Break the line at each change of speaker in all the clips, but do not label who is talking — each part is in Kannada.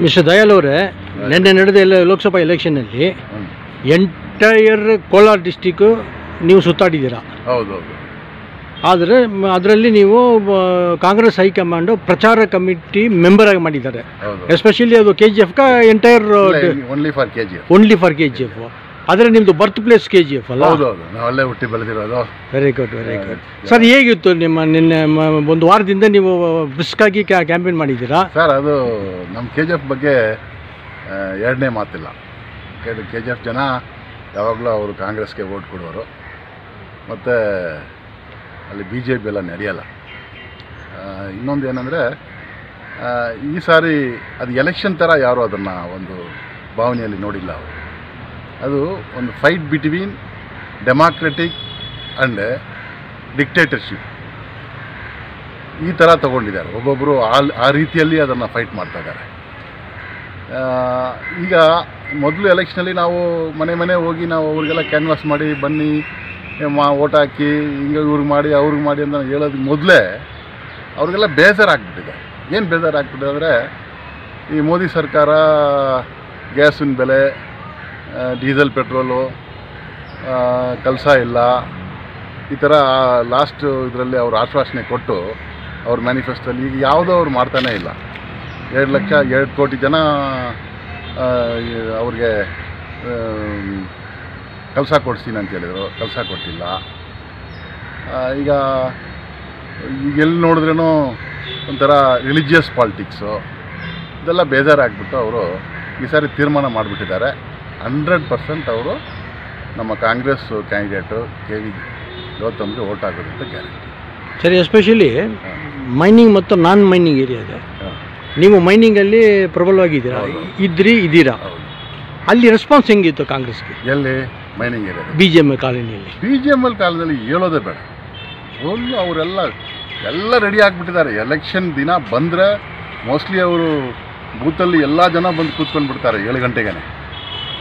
ಮಿಸ್ಟರ್ ದಯಾಲ್ ಅವರೇ, ನಿನ್ನೆ ನಡೆದ ಲೋಕಸಭಾ ಎಲೆಕ್ಷನ್ನಲ್ಲಿ ಎಂಟೈರ್ ಕೋಲಾರ ಡಿಸ್ಟಿಕ್ಕು ನೀವು ಸುತ್ತಾಡಿದ್ದೀರಾ.
ಹೌದೌದು.
ಆದರೆ ಅದರಲ್ಲಿ ನೀವು ಕಾಂಗ್ರೆಸ್ ಹೈಕಮಾಂಡು ಪ್ರಚಾರ ಕಮಿಟಿ ಮೆಂಬರ್ ಆಗಿ ಮಾಡಿದ್ದಾರೆ. ಎಸ್ಪೆಷಲಿ ಅದು KGF entire
only for KGF.
Only for KGF. ಆದರೆ ನಿಮ್ಮದು ಬರ್ತ್ ಪ್ಲೇಸ್ KGF ಅಲ್ಲ?
ಹೌದೌದು, ನಾವಲ್ಲೇ ಹುಟ್ಟಿ ಬೆಳೆದಿರೋದು.
Very good, very good. Sir, ಹೇಗಿತ್ತು ನಿಮ್ಮ ನಿನ್ನೆ ಒಂದು ವಾರದಿಂದ ನೀವು ಬ್ರಿಸ್ಕಾಗಿ ಕ್ಯಾಂಪೇನ್ ಮಾಡಿದ್ದೀರಾ?
ಸರ್, ಅದು ನಮ್ಮ KGF ಬಗ್ಗೆ ಎರಡನೇ ಮಾತಿಲ್ಲ. KGF ಜನ ಯಾವಾಗಲೂ ಅವರು ಕಾಂಗ್ರೆಸ್ಗೆ ವೋಟ್ ಕೊಡೋರು, ಮತ್ತು ಅಲ್ಲಿ BJP ಎಲ್ಲ ನಡೆಯಲ್ಲ. ಇನ್ನೊಂದು ಏನಂದರೆ, ಈ ಸಾರಿ ಅದು ಎಲೆಕ್ಷನ್ ಥರ ಯಾರು ಅದನ್ನು ಒಂದು ಭಾವನೆಯಲ್ಲಿ ನೋಡಿಲ್ಲ ಅವರು. ಅದು ಒಂದು fight between democratic and dictatorship, ಈ ಥರ ತಗೊಂಡಿದ್ದಾರೆ. ಒಬ್ಬೊಬ್ಬರು ಆ ರೀತಿಯಲ್ಲಿ ಅದನ್ನು ಫೈಟ್ ಮಾಡ್ತಾ ಇದ್ದಾರೆ. ಈಗ ಮೊದಲು ಎಲೆಕ್ಷನಲ್ಲಿ ನಾವು ಮನೆ ಹೋಗಿ ನಾವು ಅವ್ರಿಗೆಲ್ಲ ಕ್ಯಾನ್ವಾಸ್ ಮಾಡಿ ಬನ್ನಿ ಓಟ್ ಹಾಕಿ ಹಿಂಗೆ ಇವ್ರಿಗೆ ಮಾಡಿ ಅವ್ರಿಗೆ ಮಾಡಿ ಅಂತ ಹೇಳೋದಕ್ಕೆ ಮೊದಲೇ ಅವ್ರಿಗೆಲ್ಲ ಬೇಜಾರಾಗ್ಬಿಟ್ಟಿದೆ. ಏನು ಬೇಜಾರಾಗ್ಬಿಟ್ಟಿದೆ ಅಂದರೆ, ಈ ಮೋದಿ ಸರ್ಕಾರ ಗ್ಯಾಸಿನ ಬೆಲೆ, ಡೀಸೆಲ್ ಪೆಟ್ರೋಲು ಕೆಲಸ ಇಲ್ಲ, ಈ ಥರ ಲಾಸ್ಟ್ ಇದರಲ್ಲಿ ಅವರು ಆಶ್ವಾಸನೆ ಕೊಟ್ಟು ಅವ್ರ ಮ್ಯಾನಿಫೆಸ್ಟೋಲ್ಲಿ ಈಗ ಯಾವುದೋ ಅವ್ರು ಮಾಡ್ತಾನೇ ಇಲ್ಲ. 2 ಕೋಟಿ ಜನ ಅವ್ರಿಗೆ ಕೆಲಸ ಕೊಡಿಸ್ತೀನಿ ಅಂತ ಹೇಳಿದರು, ಕೆಲಸ ಕೊಟ್ಟಿಲ್ಲ. ಈಗ ಎಲ್ಲಿ ನೋಡಿದ್ರೂ ಒಂಥರ ರಿಲಿಜಿಯಸ್ ಪಾಲಿಟಿಕ್ಸು, ಇದೆಲ್ಲ ಬೇಜಾರಾಗ್ಬಿಟ್ಟು ಅವರು ಈ ಸಾರಿ ತೀರ್ಮಾನ ಮಾಡಿಬಿಟ್ಟಿದ್ದಾರೆ. 100% ಅವರು ನಮ್ಮ ಕಾಂಗ್ರೆಸ್ ಕ್ಯಾಂಡಿಡೇಟು KV ಗೌತಮ್ಗೆ ವೋಟ್ ಆಗೋದಂತ ಗ್ಯಾರಂಟಿ.
ಸರಿ, ಎಸ್ಪೆಷಲಿ ಮೈನಿಂಗ್ ಮತ್ತು ನಾನ್ ಮೈನಿಂಗ್ ಏರಿಯಾ ಇದೆ. ನೀವು ಮೈನಿಂಗಲ್ಲಿ ಪ್ರಬಲವಾಗಿದ್ದೀರಾ, ಇದ್ದೀರಾ. ಅಲ್ಲಿ ರೆಸ್ಪಾನ್ಸ್ ಹೆಂಗಿತ್ತು ಕಾಂಗ್ರೆಸ್ಗೆ?
ಎಲ್ಲಿ ಮೈನಿಂಗ್ ಏರಿಯಾ?
BGML ಕಾಲೋನಿಯಲ್ಲಿ.
BGML ಕಾಲದಲ್ಲಿ ಹೇಳೋದೇ ಬೇಡ, ಫುಲ್ಲು ಅವರೆಲ್ಲ ರೆಡಿ ಆಗಿಬಿಟ್ಟಿದ್ದಾರೆ. ಎಲೆಕ್ಷನ್ ದಿನ ಬಂದರೆ ಮೋಸ್ಟ್ಲಿ ಅವರು ಬೂತಲ್ಲಿ ಎಲ್ಲ ಜನ ಬಂದು ಕೂತ್ಕೊಂಡ್ಬಿಡ್ತಾರೆ 7 ಗಂಟೆಗೆ.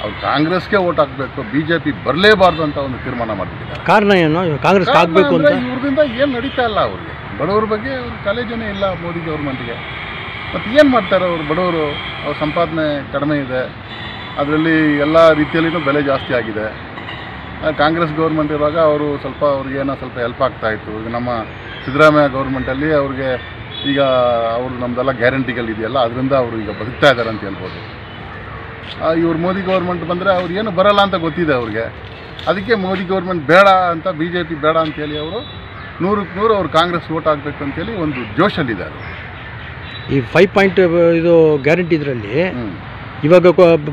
ಅವ್ರು ಕಾಂಗ್ರೆಸ್ಗೆ ವೋಟ್ ಹಾಕಬೇಕು, BJP ಬರಲೇಬಾರ್ದು ಅಂತ ಒಂದು ತೀರ್ಮಾನ ಮಾಡಿಬಿಟ್ಟಿದ್ದಾರೆ.
ಕಾರಣ ಏನು? ಕಾಂಗ್ರೆಸ್ ಆಗಬೇಕು ಅಂತ
ಇವ್ರದಿಂದ ಏನು ನಡೀತಾ ಇಲ್ಲ. ಅವ್ರಿಗೆ ಬಡವ್ರ ಬಗ್ಗೆ ಅವ್ರ ಕಾಲೇಜನೇ ಇಲ್ಲ ಮೋದಿ ಗೌರ್ಮೆಂಟ್ಗೆ. ಮತ್ತು ಏನು ಮಾಡ್ತಾರೆ ಅವರು ಬಡವರು? ಅವ್ರ ಸಂಪಾದನೆ ಕಡಿಮೆ ಇದೆ, ಅದರಲ್ಲಿ ಎಲ್ಲ ರೀತಿಯಲ್ಲಿನೂ ಬೆಲೆ ಜಾಸ್ತಿ ಆಗಿದೆ. ಕಾಂಗ್ರೆಸ್ ಗೌರ್ಮೆಂಟ್ ಇರುವಾಗ ಅವರು ಅವ್ರಿಗೇನೋ ಸ್ವಲ್ಪ ಹೆಲ್ಪ್ ಆಗ್ತಾಯಿತ್ತು. ಈಗ ನಮ್ಮ ಸಿದ್ದರಾಮಯ್ಯ ಗೌರ್ಮೆಂಟಲ್ಲಿ ಅವ್ರಿಗೆ ಈಗ ಅವರು ನಮ್ಮದೆಲ್ಲ ಗ್ಯಾರಂಟಿಗಳಿದೆಯಲ್ಲ, ಅದರಿಂದ ಅವರು ಈಗ ಬದುಕ್ತಾ ಇದ್ದಾರೆ ಅಂತ ಹೇಳ್ಬೋದು. ಇವ್ರು ಮೋದಿ ಗೌರ್ಮೆಂಟ್ ಬಂದರೆ ಅವ್ರು ಏನು ಬರಲ್ಲ ಅಂತ ಗೊತ್ತಿದೆ ಅವ್ರಿಗೆ. ಅದಕ್ಕೆ ಮೋದಿ ಗೌರ್ಮೆಂಟ್ ಬೇಡ ಅಂತ, BJP ಬೇಡ ಅಂತೇಳಿ ಅವರು 100ಕ್ಕೆ 100 ಅವ್ರು ಕಾಂಗ್ರೆಸ್ ವೋಟ್ ಆಗಬೇಕು ಅಂತೇಳಿ ಒಂದು ಜೋಶಲ್ಲಿದ್ದಾರೆ.
ಈ 5 ಪಾಯಿಂಟ್ ಇದು ಗ್ಯಾರಂಟಿ ಇದರಲ್ಲಿ ಇವಾಗ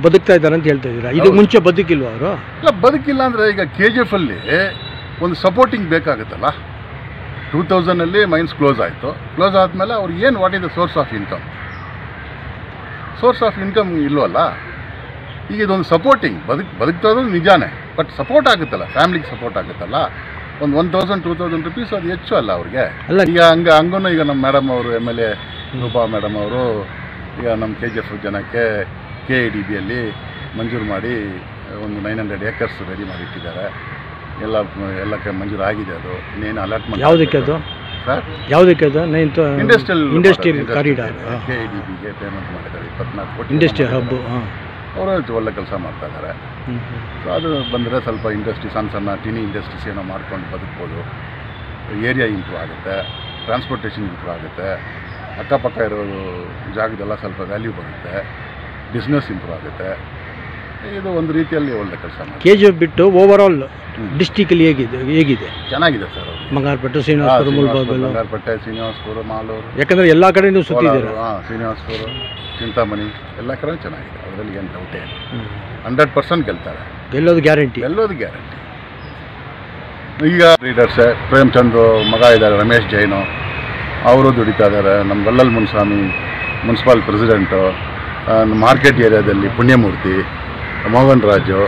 ಬದುಕ್ತಾ ಇದ್ದಾರೆ ಅಂತ ಹೇಳ್ತಾ ಇದ್ದೀರಾ. ಇದು ಮುಂಚೆ ಬದುಕಿಲ್ವ ಅವರು?
ಇಲ್ಲ, ಬದುಕಿಲ್ಲ ಅಂದರೆ ಈಗ KGFಲ್ಲಿ ಒಂದು ಸಪೋರ್ಟಿಂಗ್ ಬೇಕಾಗುತ್ತಲ್ಲ. 2000 ಮೈನ್ಸ್ ಕ್ಲೋಸ್ ಆಯಿತು. ಕ್ಲೋಸ್ ಆದಮೇಲೆ ಅವ್ರಿಗೆ ಏನು what is the source of income? Source of income ಇಲ್ವಲ್ಲ. ಈಗ ಇದೊಂದು ಸಪೋರ್ಟಿಂಗ್ ಬದುಕ್ತಾ ಇರೋದು ನಿಜಾನೇ, ಬಟ್ ಸಪೋರ್ಟ್ ಆಗುತ್ತಲ್ಲ, ಫ್ಯಾಮಿಲಿಗೆ ಸಪೋರ್ಟ್ ಆಗುತ್ತಲ್ಲ. ಒಂದು 1000-2000 ರೂಪೀಸ್ ಅದು ಹೆಚ್ಚು ಅಲ್ಲ ಅವ್ರಿಗೆ. ಈಗ ಹಂಗೂ ಈಗ ನಮ್ಮ ಮೇಡಮ್ ಅವರು MLA ರೂಪಾ ಮೇಡಮ್ ಅವರು ಈಗ ನಮ್ಮ KGF ಜನಕ್ಕೆ KIDBಯಲ್ಲಿ ಮಂಜೂರು ಮಾಡಿ ಒಂದು 900 ಏಕರ್ಸ್ ರೆಡಿ ಮಾಡಿಟ್ಟಿದ್ದಾರೆ. ಎಲ್ಲಕ್ಕೆ ಮಂಜೂರು ಆಗಿದೆ. ಅದು ಇನ್ನೇನು ಅಲಾಟ್ಮೆಂಟ್
ಯಾವುದಕ್ಕೆ ಅದು
ಸರ್? ಯಾವುದಕ್ಕೆ ಅದು? ಇಂಡಸ್ಟ್ರಿಯಲ್ ಕಾರಿಡಾರ್ KIDBಗೆ ಪೇಮೆಂಟ್ ಮಾಡಿದ್ದಾರೆ 24 ಕೋಟಿ. ಇಂಡಸ್ಟ್ರಿಯಲ್ ಹಬ್ ಅವರು ಒಳ್ಳೆ ಕೆಲಸ ಮಾಡ್ತಾ ಇದ್ದಾರೆ. ಸೊ ಅದು ಬಂದರೆ ಸ್ವಲ್ಪ ಇಂಡಸ್ಟ್ರಿ, ಸಣ್ಣ ಟಿನಿ ಇಂಡಸ್ಟ್ರೀಸ್ ಏನೋ ಮಾಡ್ಕೊಂಡು ಬದುಕ್ಬೋದು. ಏರಿಯಾ ಇಂಪ್ರೂವ್ ಆಗುತ್ತೆ, ಟ್ರಾನ್ಸ್ಪೋರ್ಟೇಷನ್ ಇಂಪ್ರೂವ್ ಆಗುತ್ತೆ, ಅಕ್ಕಪಕ್ಕ ಇರೋ ಜಾಗದೆಲ್ಲ ಸ್ವಲ್ಪ ವ್ಯಾಲ್ಯೂ ಬರುತ್ತೆ, ಬಿಸ್ನೆಸ್ ಇಂಪ್ರೂವ್ ಆಗುತ್ತೆ. ಇದು ಒಂದು ರೀತಿಯಲ್ಲಿ ಒಳ್ಳೆ ಕೆಲಸ ಮಾಡಿ. KGF ಬಿಟ್ಟು ಓವರ್ ಆಲ್ ಡಿಸ್ಟಿಕಲ್ಲಿ ಹೇಗಿದೆ? ಚೆನ್ನಾಗಿದೆ ಸರ್. ಬಂಗಾರಪೇಟೆ, ಶ್ರೀನಿವಾಸಪುರ, ಮುಳಬಾಗಿಲು, ಬಂಗಾರಪೇಟೆ, ಶ್ರೀನಿವಾಸಪುರ, ಮಾಲೂರು, ಯಾಕಂದರೆ ಎಲ್ಲ ಕಡೆಯೂ ಸುತ್ತಿದ್ದೀರಾ. ಶ್ರೀನಿವಾಸಪುರ, ಚಿಂತಾಮಣಿ ಎಲ್ಲ ಕಡೆ ಚೆನ್ನಾಗಿದೆ. ಅದರಲ್ಲಿ ಏನು ಡೌಟೇ ಇಲ್ಲ. 100% ಗೆಲ್ತಾರೆ. ಗೆಲ್ಲೋದು ಗ್ಯಾರಂಟಿ. ಈಗ ಲೀಡರ್ಸೇ ಪ್ರೇಮ್ಚಂದ್ ಮಗ ಇದ್ದಾರೆ, ರಮೇಶ್ ಜೈನು, ಅವರು ದುಡಿತಾ ಇದ್ದಾರೆ. ನಮ್ಮ ಗಲ್ಲಲ್ ಮುನ್ಸ್ವಾಮಿ ಮುನ್ಸಿಪಲ್ ಪ್ರೆಸಿಡೆಂಟು, ಮಾರ್ಕೆಟ್ ಏರಿಯಾದಲ್ಲಿ ಪುಣ್ಯಮೂರ್ತಿ, ಮೋಹನ್ ರಾಜು,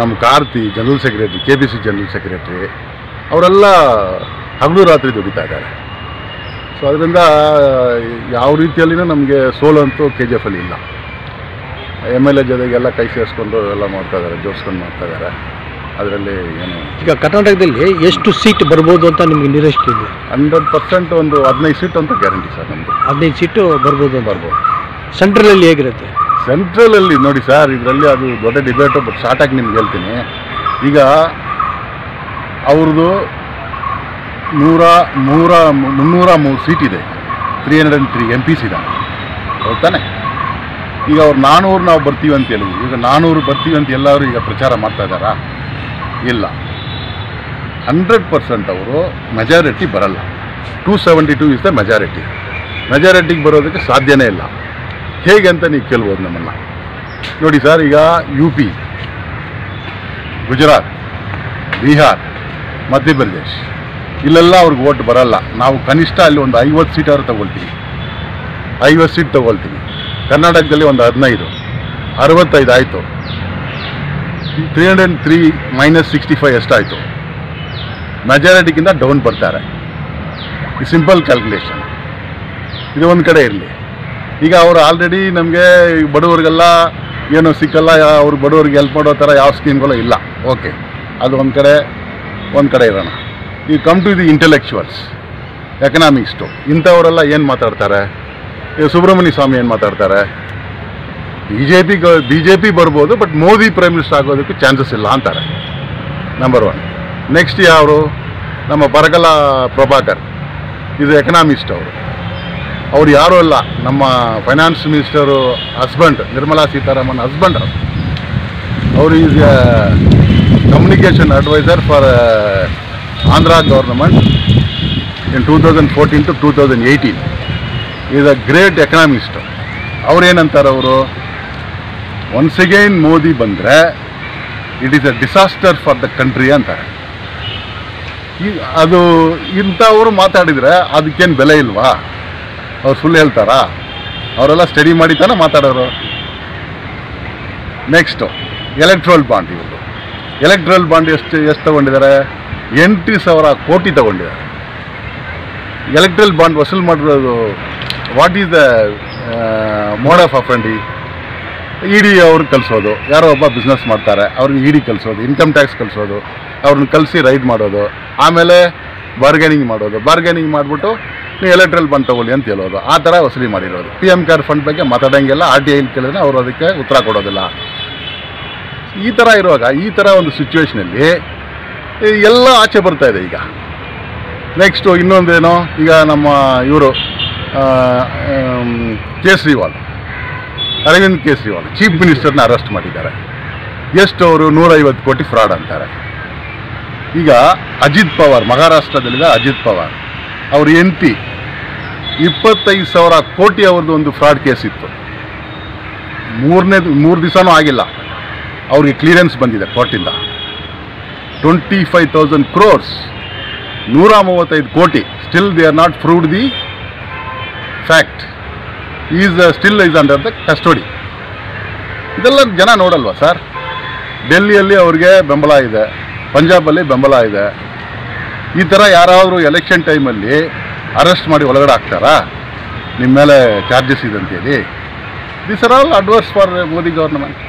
ನಮ್ಮ Karti general secretary, KBC general secretary, ಅವರೆಲ್ಲ ಹಗಲು ರಾತ್ರಿ ದುಡಿತಾ ಇದ್ದಾರೆ. ಸೊ ಅದರಿಂದ ಯಾವ ರೀತಿಯಲ್ಲಿನೂ ನಮಗೆ ಸೋಲಂತೂ KGFಲ್ಲಿ ಇಲ್ಲ. MLA ಜೊತೆಗೆಲ್ಲ ಕೈ ಸೇರಿಸ್ಕೊಂಡು ಎಲ್ಲ ಮಾಡ್ತಾ ಇದ್ದಾರೆ, ಜೋಡಿಸ್ಕೊಂಡು ಮಾಡ್ತಾ ಇದ್ದಾರೆ. ಅದರಲ್ಲಿ ಏನು
ಈಗ ಕರ್ನಾಟಕದಲ್ಲಿ ಎಷ್ಟು ಸೀಟ್ ಬರ್ಬೋದು ಅಂತ ನಿಮಗೆ ನಿರೀಕ್ಷೆ ಇದೆ?
100% ಒಂದು 15 ಸೀಟ್ ಅಂತ ಗ್ಯಾರಂಟಿ ಸರ್ ನಮ್ಮದು.
15 ಸೀಟು ಬರ್ಬೋದು ಅಂತ.
ಬರ್ಬೋದು.
ಸೆಂಟ್ರಲಲ್ಲಿ ಹೇಗಿರುತ್ತೆ?
ಸೆಂಟ್ರಲಲ್ಲಿ ನೋಡಿ ಸರ್, ಇದರಲ್ಲಿ ಅದು ದೊಡ್ಡ ಡಿಬೇಟು, ಬಟ್ ಶಾರ್ಟಾಗಿ ನಿಮ್ಗೆ ಹೇಳ್ತೀನಿ. ಈಗ ಅವ್ರದ್ದು 303 ಸೀಟ್ ಇದೆ, 303 MPs ಇದೆ, ಹೌದು ತಾನೆ? ಈಗ ಅವ್ರು 400 ನಾವು ಬರ್ತೀವಿ ಅಂತ ಹೇಳಿದ್ವಿ. ಈಗ 400 ಬರ್ತೀವಿ ಅಂತ ಎಲ್ಲರೂ ಈಗ ಪ್ರಚಾರ ಮಾಡ್ತಾ ಇದ್ದಾರಾ? ಇಲ್ಲ. 100% ಅವರು ಮೆಜಾರಿಟಿ ಬರಲ್ಲ. 272 ಇಸ್ ದ ಮೆಜಾರಿಟಿ. ಮೆಜಾರಿಟಿಗೆ ಬರೋದಕ್ಕೆ ಸಾಧ್ಯನೇ ಇಲ್ಲ. ಹೇಗೆ ಅಂತ ನೀವು ಕೇಳ್ಬೋದು ನಮ್ಮನ್ನು. ನೋಡಿ ಸರ್, ಈಗ UP, ಗುಜರಾತ್, ಬಿಹಾರ್, ಮಧ್ಯಪ್ರದೇಶ್ ಇಲ್ಲೆಲ್ಲ ಅವ್ರಿಗೆ ಓಟ್ ಬರಲ್ಲ. ನಾವು ಕನಿಷ್ಠ ಅಲ್ಲಿ ಒಂದು 50 ಸೀಟಾದ್ರು ತಗೊಳ್ತೀವಿ, 50 ಸೀಟ್ ತಗೊಳ್ತೀವಿ. ಕರ್ನಾಟಕದಲ್ಲಿ ಒಂದು 15, 65 ಆಯಿತು. 303 - 65 ಎಷ್ಟಾಯಿತು? ಮೆಜಾರಿಟಿಗಿಂತ ಡೌನ್ ಬರ್ತಾರೆ. ಈ ಸಿಂಪಲ್ ಕ್ಯಾಲ್ಕುಲೇಷನ್. ಇದು ಒಂದು ಕಡೆ ಇರಲಿ. ಈಗ ಅವರು ಆಲ್ರೆಡಿ ನಮಗೆ ಬಡವರಿಗೆಲ್ಲ ಏನೂ ಸಿಕ್ಕಲ್ಲ, ಅವ್ರು ಬಡವರಿಗೆ ಹೆಲ್ಪ್ ಮಾಡೋ ಥರ ಯಾವ ಸ್ಕೀಮ್ಗಳು ಇಲ್ಲ. ಓಕೆ, ಅದು ಒಂದು ಕಡೆ ಇರೋಣ. ಈ ಕಮ್ ಟು ದಿ ಇಂಟೆಲೆಕ್ಚುವಲ್ಸ್, ಎಕನಾಮಿಕ್ಸ್ಟು, ಇಂಥವರೆಲ್ಲ ಏನು ಮಾತಾಡ್ತಾರೆ? ಈಗ ಸುಬ್ರಹ್ಮಣ್ಯ ಸ್ವಾಮಿ ಏನು ಮಾತಾಡ್ತಾರೆ? ಬಿ ಜೆ ಪಿ ಬರ್ಬೋದು, ಬಟ್ ಮೋದಿ ಪ್ರೈಮ್ ಮಿನಿಸ್ಟರ್ ಆಗೋದಕ್ಕೆ ಚಾನ್ಸಸ್ ಇಲ್ಲ ಅಂತಾರೆ. ನಂಬರ್ 1. ನೆಕ್ಸ್ಟ್ ಯಾರು? ನಮ್ಮ ಬರಗಲ ಪ್ರಭಾಕರ್, ಇದು ಎಕನಾಮಿಸ್ಟ್. ಅವ್ರು ಯಾರೂ ಅಲ್ಲ, ನಮ್ಮ finance minister husband, Nirmala Sitharaman husband. ಅವರು is communication advisor for Andhra government in 2014 to 2018. Is a great economist. ಅವ್ರೇನಂತಾರೆ ಅವರು? ಒನ್ಸ್ ಅಗೈನ್ ಮೋದಿ ಬಂದರೆ it is a disaster for the country ಅಂತಾರೆ. ಅದು ಇಂಥವರು ಮಾತಾಡಿದರೆ ಅದಕ್ಕೇನು ಬೆಲೆ ಇಲ್ವಾ? ಅವ್ರು ಸುಳ್ಳು ಹೇಳ್ತಾರಾ? ಅವರೆಲ್ಲ ಸ್ಟಡಿ ಮಾಡಿ ತಾನೇ ಮಾತಾಡೋರು. Next electoral bond. ಇವರು ಎಲೆಕ್ಟ್ರಲ್ ಬಾಂಡ್ ಎಷ್ಟು ತಗೊಂಡಿದ್ದಾರೆ? 8,000 ಕೋಟಿ ತಗೊಂಡಿದ್ದಾರೆ. ಎಲೆಕ್ಟ್ರಲ್ ಬಾಂಡ್ ವಸೂಲು ಮಾಡಿರೋದು what is the mode of offending? ED ಅವ್ರಿಗೆ ಕಲಿಸೋದು. ಯಾರೋ ಒಬ್ಬ ಬಿಸ್ನೆಸ್ ಮಾಡ್ತಾರೆ, ಅವ್ರಿಗೆ ED ಕಲಿಸೋದು, ಇನ್ಕಮ್ ಟ್ಯಾಕ್ಸ್ ಕಲಿಸೋದು, ಅವ್ರನ್ನ ಕಲಿಸಿ ರೈಡ್ ಮಾಡೋದು, ಆಮೇಲೆ ಬಾರ್ಗೇನಿಂಗ್ ಮಾಡೋದು. ಬಾರ್ಗೇನಿಂಗ್ ಮಾಡಿಬಿಟ್ಟು ನೀವು ಎಲೆಕ್ಟ್ರಲ್ ಬಾಂಡ್ ತೊಗೊಳ್ಳಿ ಅಂತ ಹೇಳೋದು. ಆ ಥರ ವಸೂಲಿ ಮಾಡಿರೋದು. PM ಕೇರ್ ಫಂಡ್ ಬಗ್ಗೆ ಮಾತಾಡೋಂಗಿಲ್ಲ. RTI ಕೇಳಿದ್ರೆ ಅವರು ಅದಕ್ಕೆ ಉತ್ತರ ಕೊಡೋದಿಲ್ಲ. ಈ ಥರ ಇರುವಾಗ, ಈ ಥರ ಒಂದು ಸಿಚುವೇಷನಲ್ಲಿ ಎಲ್ಲ ಆಚೆ ಬರ್ತಾ ಇದೆ ಈಗ. ನೆಕ್ಸ್ಟು ಇನ್ನೊಂದೇನು, ಈಗ ನಮ್ಮ ಇವರು ಕೇಜ್ರಿವಾಲ್, ಅರವಿಂದ್ ಕೇಜ್ರಿವಾಲ್ ಚೀಫ್ ಮಿನಿಸ್ಟರ್ನ ಅರೆಸ್ಟ್ ಮಾಡಿದ್ದಾರೆ. ಎಷ್ಟು ಅವರು? 150 ಕೋಟಿ ಫ್ರಾಡ್ ಅಂತಾರೆ. ಈಗ ಅಜಿತ್ ಪವಾರ್, ಮಹಾರಾಷ್ಟ್ರದಲ್ಲಿದ್ದ ಅಜಿತ್ ಪವಾರ್, ಅವ್ರ MP 25,000 ಕೋಟಿ ಅವ್ರದ್ದು ಒಂದು ಫ್ರಾಡ್ ಕೇಸ್ ಇತ್ತು. 3 ದಿವಸನೂ ಆಗಿಲ್ಲ, ಅವ್ರಿಗೆ ಕ್ಲಿಯರೆನ್ಸ್ ಬಂದಿದೆ ಕೋರ್ಟಿಂದ. 25,000 crores, 135 ಕೋಟಿ. Still they are not proved the fact. Still is under the custody. ಇದೆಲ್ಲ ಜನ ನೋಡಲ್ವಾ ಸರ್? ಡೆಲ್ಲಿಯಲ್ಲಿ ಅವ್ರಿಗೆ ಬೆಂಬಲ ಇದೆ, ಪಂಜಾಬಲ್ಲಿ ಬೆಂಬಲ ಇದೆ. ಈ ಥರ ಯಾರಾದರೂ ಎಲೆಕ್ಷನ್ ಟೈಮಲ್ಲಿ ಅರೆಸ್ಟ್ ಮಾಡಿ ಒಳಗಡೆ ಹಾಕ್ತಾರಾ? ನಿಮ್ಮ ಮೇಲೆ ಚಾರ್ಜಸ್ ಇದೆ ಅಂತೇಳಿ. This are all adverse for Modi government.